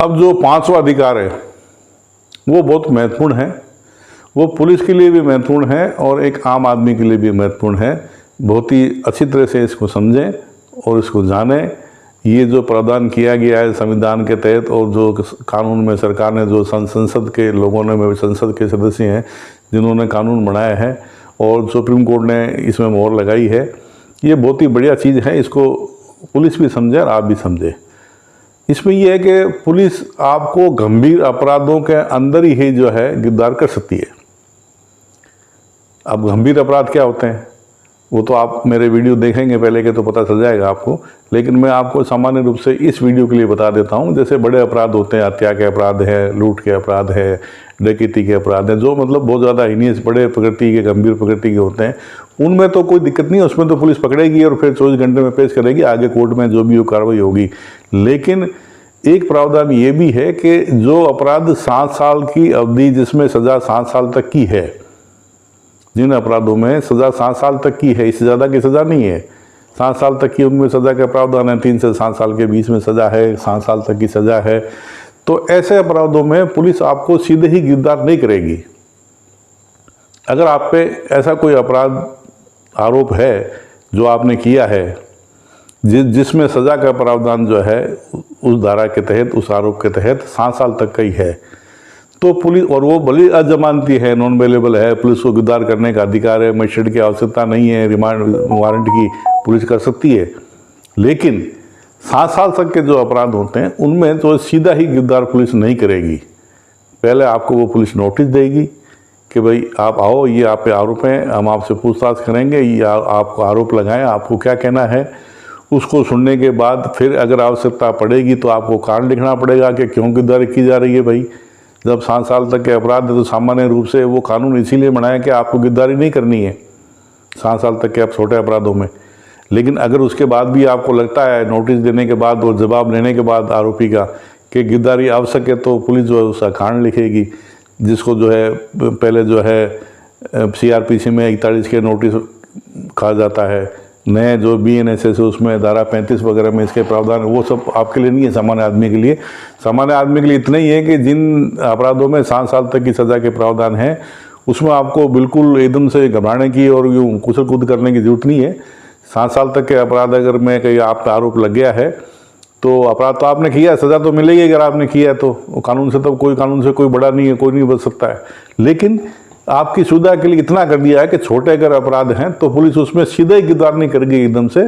अब जो पांचवा अधिकार है वो बहुत महत्वपूर्ण है। वो पुलिस के लिए भी महत्वपूर्ण है और एक आम आदमी के लिए भी महत्वपूर्ण है। बहुत ही अच्छी तरह से इसको समझें और इसको जानें। ये जो प्रावधान किया गया है संविधान के तहत और जो कानून में सरकार ने जो संसद के लोगों ने, संसद के सदस्य हैं जिन्होंने कानून बनाया है और सुप्रीम कोर्ट ने इसमें मोहर लगाई है, ये बहुत ही बढ़िया चीज़ है। इसको पुलिस भी समझे और आप भी समझे। इसमें यह है कि पुलिस आपको गंभीर अपराधों के अंदर ही जो है गिरफ्तार कर सकती है। अब गंभीर अपराध क्या होते हैं वो तो आप मेरे वीडियो देखेंगे पहले के तो पता चल जाएगा आपको, लेकिन मैं आपको सामान्य रूप से इस वीडियो के लिए बता देता हूं। जैसे बड़े अपराध होते हैं, हत्या के अपराध है, लूट के अपराध है, डकैती के अपराध है, जो मतलब बहुत ज़्यादा हीनियस बड़े प्रकृति के, गंभीर प्रकृति के होते हैं, उनमें तो कोई दिक्कत नहीं है। उसमें तो पुलिस पकड़ेगी और फिर 24 घंटे में पेश करेगी, आगे कोर्ट में जो भी वो कार्रवाई होगी। लेकिन एक प्रावधान ये भी है कि जो अपराध 7 साल की अवधि, जिसमें सज़ा 7 साल तक की है, जिन अपराधों में सज़ा 7 साल तक की है, इससे ज़्यादा की सज़ा नहीं है, 7 साल तक की उनमें सज़ा का प्रावधान है, 3 से 7 साल के बीच में सज़ा है, 7 साल तक की सज़ा है, तो ऐसे अपराधों में पुलिस आपको सीधे ही गिरफ्तार नहीं करेगी। अगर आप पे ऐसा कोई अपराध आरोप है जो आपने किया है, जिसमें सज़ा का प्रावधान जो है उस धारा के तहत, उस आरोप के तहत 7 साल तक का ही है, तो पुलिस, और वो भले अजमानती है, नॉन अवेलेबल है, पुलिस को गिरफ्तार करने का अधिकार है, मजिस्ट्रेट की आवश्यकता नहीं है, रिमांड वारंट की पुलिस कर सकती है। लेकिन 7 साल तक के जो अपराध होते हैं उनमें तो सीधा ही गिरफ्तार पुलिस नहीं करेगी। पहले आपको वो पुलिस नोटिस देगी कि भाई आप आओ, ये आप पे आरोप हैं, हम आपसे पूछताछ करेंगे, ये आपको आरोप लगाएं, आपको क्या कहना है। उसको सुनने के बाद फिर अगर आवश्यकता पड़ेगी तो आपको कारण लिखना पड़ेगा कि क्यों गिरफ्तारी की जा रही है। भाई जब 7 साल तक के अपराध है तो सामान्य रूप से वो कानून इसीलिए बनाया कि आपको गिरफ्तारी नहीं करनी है 7 साल तक के आप छोटे अपराधों में। लेकिन अगर उसके बाद भी आपको लगता है, नोटिस देने के बाद और जवाब लेने के बाद आरोपी का, कि गिरफ्तारी आवश्यक है, तो पुलिस जो है उसका कारण लिखेगी, जिसको जो है पहले जो है CRPC में 41 के नोटिस कहा जाता है। नए जो BNSS है उसमें धारा 35 वगैरह में इसके प्रावधान, वो सब आपके लिए नहीं है, सामान्य आदमी के लिए। सामान्य आदमी के लिए इतना ही है कि जिन अपराधों में 7 साल तक की सज़ा के प्रावधान है उसमें आपको बिल्कुल एकदम से घबराने की और यूँ कुचल कूद करने की जरूरत नहीं है। 7 साल तक के अपराध अगर मैं कहीं आप पे आरोप लग गया है तो अपराध तो आपने किया है, सज़ा तो मिलेगी अगर आपने किया है तो। कानून से तो कोई, कानून से कोई बड़ा नहीं है, कोई नहीं बच सकता है। लेकिन आपकी सुविधा के लिए इतना कर दिया है कि छोटे अगर अपराध हैं तो पुलिस उसमें सीधे ही गिरफ्तार नहीं करेगी एकदम से।